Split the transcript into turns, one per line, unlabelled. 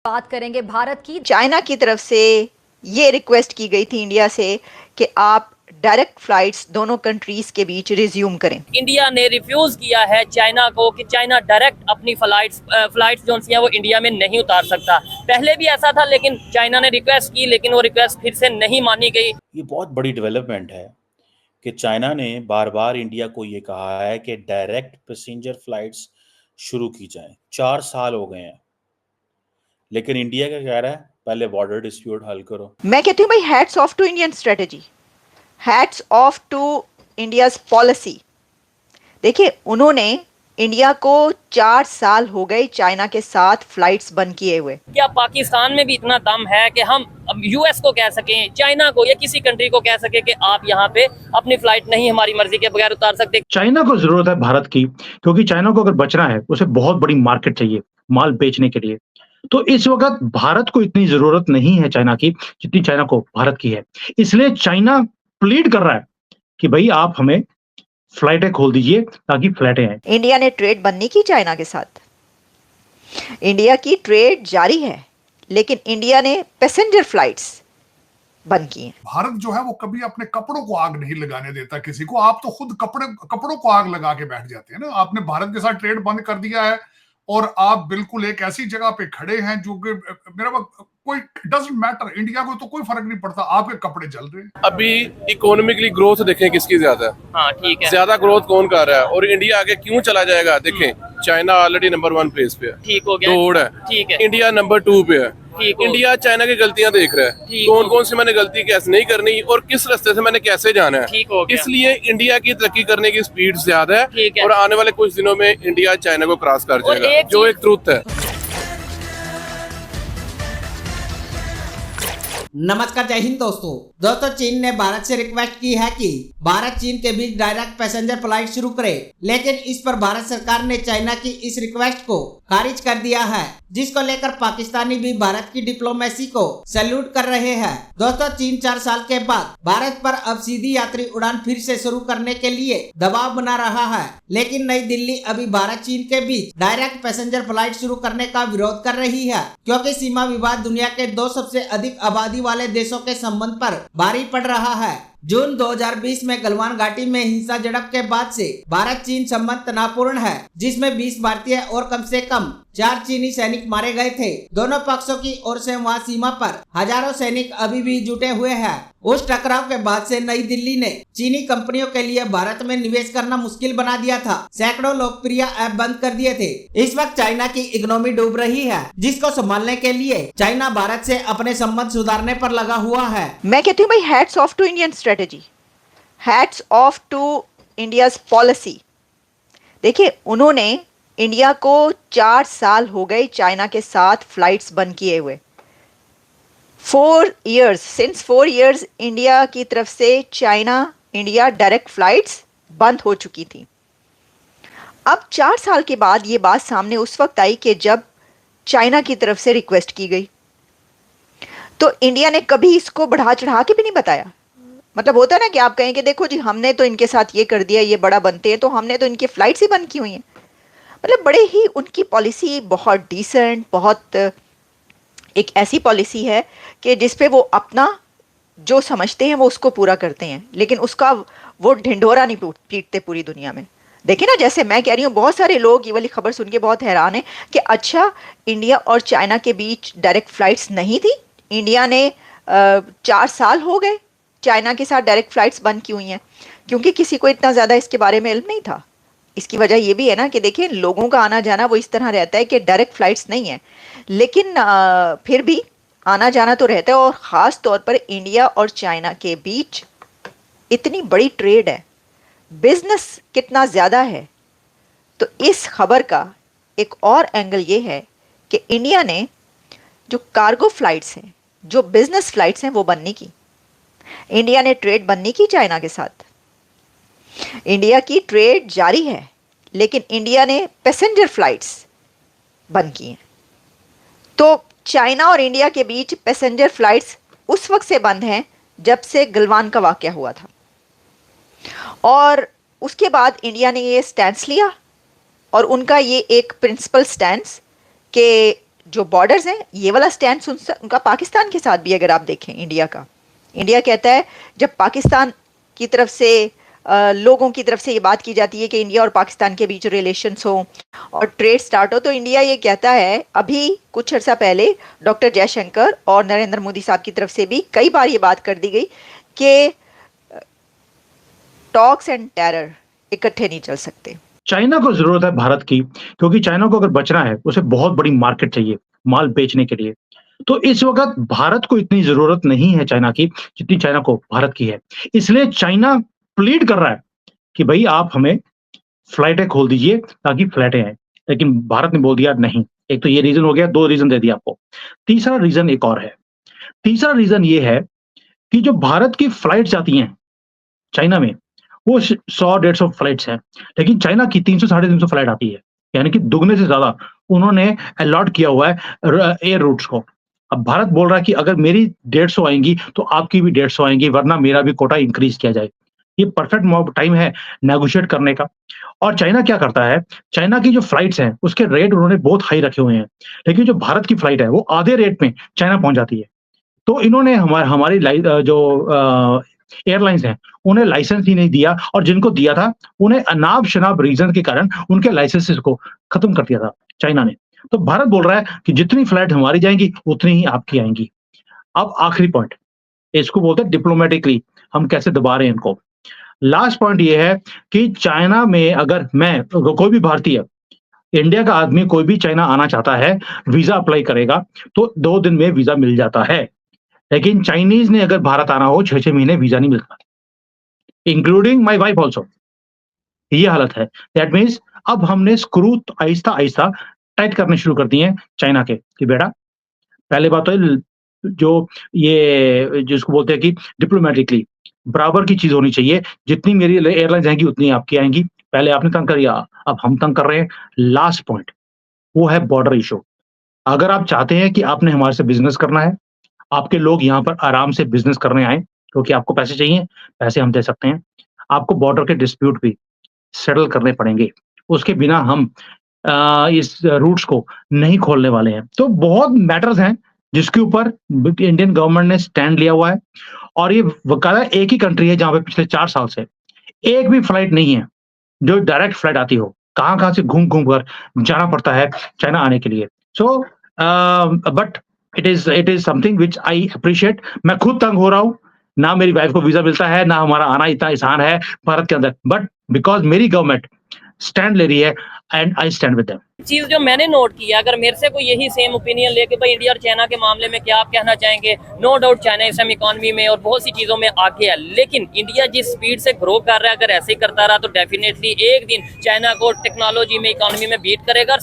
बात करेंगे भारत की।
चाइना की तरफ से ये रिक्वेस्ट की गई थी इंडिया से कि आप डायरेक्ट फ्लाइट्स दोनों कंट्रीज के बीच रिज्यूम करें।
इंडिया ने रिफ्यूज किया है चाइना को कि चाइना डायरेक्ट अपनी फ्लाइट्स जो है वो इंडिया में नहीं उतार सकता। पहले भी ऐसा था, लेकिन चाइना ने रिक्वेस्ट की, लेकिन वो रिक्वेस्ट फिर से नहीं मानी गई।
ये बहुत बड़ी डेवलपमेंट है कि चाइना ने बार बार इंडिया को ये कहा है कि डायरेक्ट पैसेंजर फ्लाइट्स शुरू की जाएं। 4 साल हो गए हैं, लेकिन इंडिया क्या कह रहा है, पहले बॉर्डर डिस्प्यूट हल करो।
मैं कहती हूँ भाई, hats off to Indian strategy, hats off to India's policy. देखिए, उन्होंने इंडिया को 4 साल हो गए चाइना के साथ फ्लाइट्स बंद किए हुए।
क्या पाकिस्तान में भी इतना दम है कि हम अब यूएस को कह सकें, चाइना को या किसी कंट्री को कह सके कि आप यहाँ पे अपनी फ्लाइट नहीं हमारी मर्जी के बगैर उतार सकते?
चाइना को जरूरत है भारत की, क्योंकि चाइना को अगर बचना है उसे बहुत बड़ी मार्केट चाहिए माल बेचने के लिए। तो इस वक्त भारत को इतनी जरूरत नहीं है चाइना की जितनी चाइना को भारत की है। इसलिए चाइना प्लीड कर रहा है कि भाई आप हमें फ्लाइटें खोल दीजिए ताकि फ्लाइटें आए।
इंडिया ने ट्रेड बंद नहीं की चाइना के साथ, इंडिया की ट्रेड जारी है, लेकिन इंडिया ने पैसेंजर फ्लाइट्स बंद की हैं।
भारत जो है वो कभी अपने कपड़ों को आग नहीं लगाने देता किसी को। आप तो खुद कपड़ों को आग लगा के बैठ जाते हैं ना। आपने भारत के साथ ट्रेड बंद कर दिया है और आप बिल्कुल एक ऐसी जगह पे खड़े हैं जो कि मेरा कोई डजंट मैटर, इंडिया को तो कोई फर्क नहीं पड़ता, आपके कपड़े जल रहे हैं।
अभी इकोनॉमिकली ग्रोथ देखें किसकी ज्यादा है।
हाँ ठीक है,
ज्यादा ग्रोथ कौन कर रहा है और इंडिया आगे क्यों चला जाएगा? देखें, चाइना ऑलरेडी नंबर 1 प्लेस पे है,
ठीक हो गया,
दौड़ है।
ठीक है,
इंडिया नंबर 2 पे है।
ठीक हो
इंडिया चाइना की गलतियां देख रहा है, कौन कौन सी मैंने गलती कैसे नहीं करनी और किस रास्ते से मैंने कैसे जाना है।
ठीक हो गया।
इसलिए इंडिया की तरक्की करने की स्पीड ज्यादा
ठीक
है
है।
और आने वाले कुछ दिनों में इंडिया चाइना को क्रॉस कर
और
जाएगा,
एक
जो एक ट्रुथ है।
नमस्कार, जय हिंद दोस्तों चीन ने भारत से रिक्वेस्ट की है कि भारत चीन के बीच डायरेक्ट पैसेंजर फ्लाइट शुरू करे, लेकिन इस पर भारत सरकार ने चाइना की इस रिक्वेस्ट को खारिज कर दिया है, जिसको लेकर पाकिस्तानी भी भारत की डिप्लोमेसी को सैल्यूट कर रहे हैं। दोस्तों, चीन 4 साल के बाद भारत पर अब सीधी यात्री उड़ान फिर से शुरू करने के लिए दबाव बना रहा है, लेकिन नई दिल्ली अभी भारत चीन के बीच डायरेक्ट पैसेंजर फ्लाइट शुरू करने का विरोध कर रही है, क्योंकि सीमा विवाद दुनिया के 2 सबसे अधिक आबादी वाले देशों के संबंध पर भारी पड़ रहा है। जून 2020 में गलवान घाटी में हिंसा झड़प के बाद से भारत चीन संबंध तनावपूर्ण है, जिसमें 20 भारतीय और कम से कम 4 चीनी सैनिक मारे गए थे। दोनों पक्षों की ओर से वहां सीमा पर हजारों सैनिक अभी भी जुटे हुए हैं। उस टकराव के बाद से नई दिल्ली ने चीनी कंपनियों के लिए भारत में निवेश करना मुश्किल बना दिया था। सैकड़ों लोकप्रिय ऐप बंद कर दिए थे। इस वक्त चाइना की इकोनॉमी डूब रही है, जिसको संभालने के लिए चाइना भारत से अपने संबंध सुधारने पर लगा हुआ है।
मैं कहती हूँ भाई, hats off to Indian strategy, hats off to India's policy. देखिए, उन्होंने इंडिया को 4 साल हो गए चाइना के साथ फ्लाइट्स बंद किए हुए। 4 years, सिंस 4 years इंडिया की तरफ से चाइना इंडिया डायरेक्ट फ्लाइट्स बंद हो चुकी थी। अब 4 साल के बाद ये बात सामने उस वक्त आई कि जब चाइना की तरफ से रिक्वेस्ट की गई, तो इंडिया ने कभी इसको बढ़ा चढ़ा के भी नहीं बताया। मतलब होता है ना कि आप कहें कि देखो जी, हमने तो इनके साथ ये कर दिया, ये बड़ा बनते हैं, तो हमने तो इनकी फ्लाइट्स ही बंद की हुई हैं। मतलब बड़े ही उनकी पॉलिसी बहुत डिसेंट, बहुत एक ऐसी पॉलिसी है कि जिसपे वो अपना जो समझते हैं वो उसको पूरा करते हैं, लेकिन उसका वो ढिंढोरा नहीं पीटते पूरी दुनिया में। देखिए ना, जैसे मैं कह रही हूँ, बहुत सारे लोग ये वाली खबर सुन के बहुत हैरान हैं कि अच्छा, इंडिया और चाइना के बीच डायरेक्ट फ्लाइट्स नहीं थी। इंडिया ने 4 साल हो गए चाइना के साथ डायरेक्ट फ्लाइट्स बंद की हुई हैं, क्योंकि किसी को इतना ज़्यादा इसके बारे में इल्म नहीं था। इसकी वजह ये भी है ना कि देखिए, लोगों का आना जाना वो इस तरह रहता है कि डायरेक्ट फ्लाइट्स नहीं है, लेकिन फिर भी आना जाना तो रहता है। और ख़ास तौर पर इंडिया और चाइना के बीच इतनी बड़ी ट्रेड है, बिजनेस कितना ज़्यादा है। तो इस खबर का एक और एंगल ये है कि इंडिया ने जो कार्गो फ्लाइट्स हैं, जो बिजनेस फ्लाइट्स हैं, वो बंद नहीं की। इंडिया ने ट्रेड बंद नहीं की चाइना के साथ। इंडिया की ट्रेड जारी है, लेकिन इंडिया ने पैसेंजर फ्लाइट्स बंद की हैं। तो चाइना और इंडिया के बीच पैसेंजर फ्लाइट्स उस वक्त से बंद हैं जब से गलवान का वाकया हुआ था, और उसके बाद इंडिया ने ये स्टैंस लिया, और उनका ये एक प्रिंसिपल स्टैंस कि जो बॉर्डर्स हैं, ये वाला स्टैंड उनका पाकिस्तान के साथ भी अगर आप देखें इंडिया का, इंडिया कहता है जब पाकिस्तान की तरफ से लोगों की तरफ से ये बात की जाती है कि इंडिया और पाकिस्तान के बीच रिलेशंस हो और ट्रेड स्टार्ट हो, तो इंडिया ये कहता है, अभी कुछ अर्सा पहले डॉक्टर जयशंकर और नरेंद्र मोदी साहब की तरफ से भी कई बार ये बात कर दी गई कि टॉक्स एंड टेरर इकट्ठे नहीं चल सकते।
चाइना को जरूरत है भारत की, क्योंकि चाइना को अगर बचना है उसे बहुत बड़ी मार्केट चाहिए माल बेचने के लिए। तो इस वक्त भारत को इतनी जरूरत नहीं है चाइना की जितनी चाइना को भारत की है। इसलिए चाइना प्लीड कर रहा है कि भाई आप हमें फ्लाइटें खोल दीजिए ताकि फ्लाइटें आए, लेकिन भारत ने बोल दिया नहीं। एक तो ये रीजन हो गया, 2 रीजन दे दिया आपको। तीसरा रीजन एक और है। तीसरा रीजन ये है कि जो भारत की फ्लाइट्स आती हैं चाइना में, वो 100-150 फ्लाइट्स हैं, लेकिन चाइना की 300-350 फ्लाइट आती है, यानी कि दुगने से ज्यादा उन्होंने अलॉट किया हुआ है एयर रूट्स को। अब भारत बोल रहा है कि अगर मेरी 150 आएंगी तो आपकी भी 150 आएंगी, वरना मेरा भी कोटा इंक्रीज किया जाए। ये परफेक्ट टाइम है नेगोशिएट करने का। और चाइना क्या करता है, चाइना की जो फ्लाइट्स हैं उसके रेट उन्होंने बहुत हाई रखे हुए हैं, लेकिन जो भारत की फ्लाइट है वो आधे रेट में चाइना पहुंच जाती है। तो इन्होंने हमारी जो एयरलाइंस हैं उन्हें लाइसेंस ही नहीं दिया, और जिनको दिया था उन्हें अनाप शनाप रीजन के कारण उनके लाइसेंसेस को खत्म कर दिया था चाइना ने। तो भारत बोल रहा है कि जितनी फ्लाइट हमारी जाएंगी उतनी ही आपकी आएंगी। अब आखिरी पॉइंट, इसको बोलते हैं डिप्लोमेटिकली हम कैसे दबा रहे हैं इनको। लास्ट पॉइंट ये है कि चाइना में अगर मैं कोई भी भारतीय, इंडिया का आदमी कोई भी चाइना आना चाहता है, वीजा अप्लाई करेगा तो 2 दिन में वीजा मिल जाता है, लेकिन चाइनीज ने अगर भारत आना हो 6-6 महीने वीजा नहीं मिलता, इंक्लूडिंग माय वाइफ ऑल्सो। ये हालत है। दैट मीन्स अब हमने स्क्रू आहिस्ता आहिस्ता टाइट करने शुरू कर दिए हैं चाइना के कि बेटा, पहले बात तो जो ये जिसको बोलते हैं कि डिप्लोमेटिकली बराबर की चीज होनी चाहिए, जितनी मेरी एयरलाइंस आएंगी उतनी आपकी आएंगी। पहले आपने तंग कर दिया, अब हम तंग कर रहे हैं। लास्ट पॉइंट वो है बॉर्डर इशू। अगर आप चाहते हैं कि आपने हमारे से बिजनेस करना है, आपके लोग यहाँ पर आराम से बिजनेस करने आए क्योंकि आपको पैसे चाहिए, पैसे हम दे सकते हैं। आपको बॉर्डर के डिस्प्यूट भी सेटल करने पड़ेंगे, उसके बिना हम इस रूट्स को नहीं खोलने वाले हैं। तो बहुत मैटर्स हैं जिसके ऊपर इंडियन गवर्नमेंट ने स्टैंड लिया हुआ है, और ये वकाला एक ही कंट्री है जहां पे पिछले 4 साल से एक भी फ्लाइट नहीं है जो डायरेक्ट फ्लाइट आती हो। कहां से घूम कर जाना पड़ता है चाइना आने के लिए। So but it is something which I appreciate. मैं खुद तंग हो रहा हूँ, ना मेरी वाइफ को वीजा मिलता है, ना हमारा आना इतना आसान है भारत के अंदर, बट बिकॉज मेरी गवर्नमेंट स्टैंड ले रही है and I stand with them.
चीज जो मैंने नोट किया, अगर मेरे से कोई यही सेम ओपिनियन लेके भाई इंडिया और चाइना के मामले में क्या आप कहना चाहेंगे? नो डाउट चाइना इस टाइम इकोनॉमी में और बहुत सी चीजों में आगे है, लेकिन इंडिया जिस स्पीड से ग्रो कर रहा है, अगर ऐसे ही करता रहा तो डेफिनेटली एक दिन चाइना को टेक्नोलॉजी में, इकोनॉमी में बीट करेगा।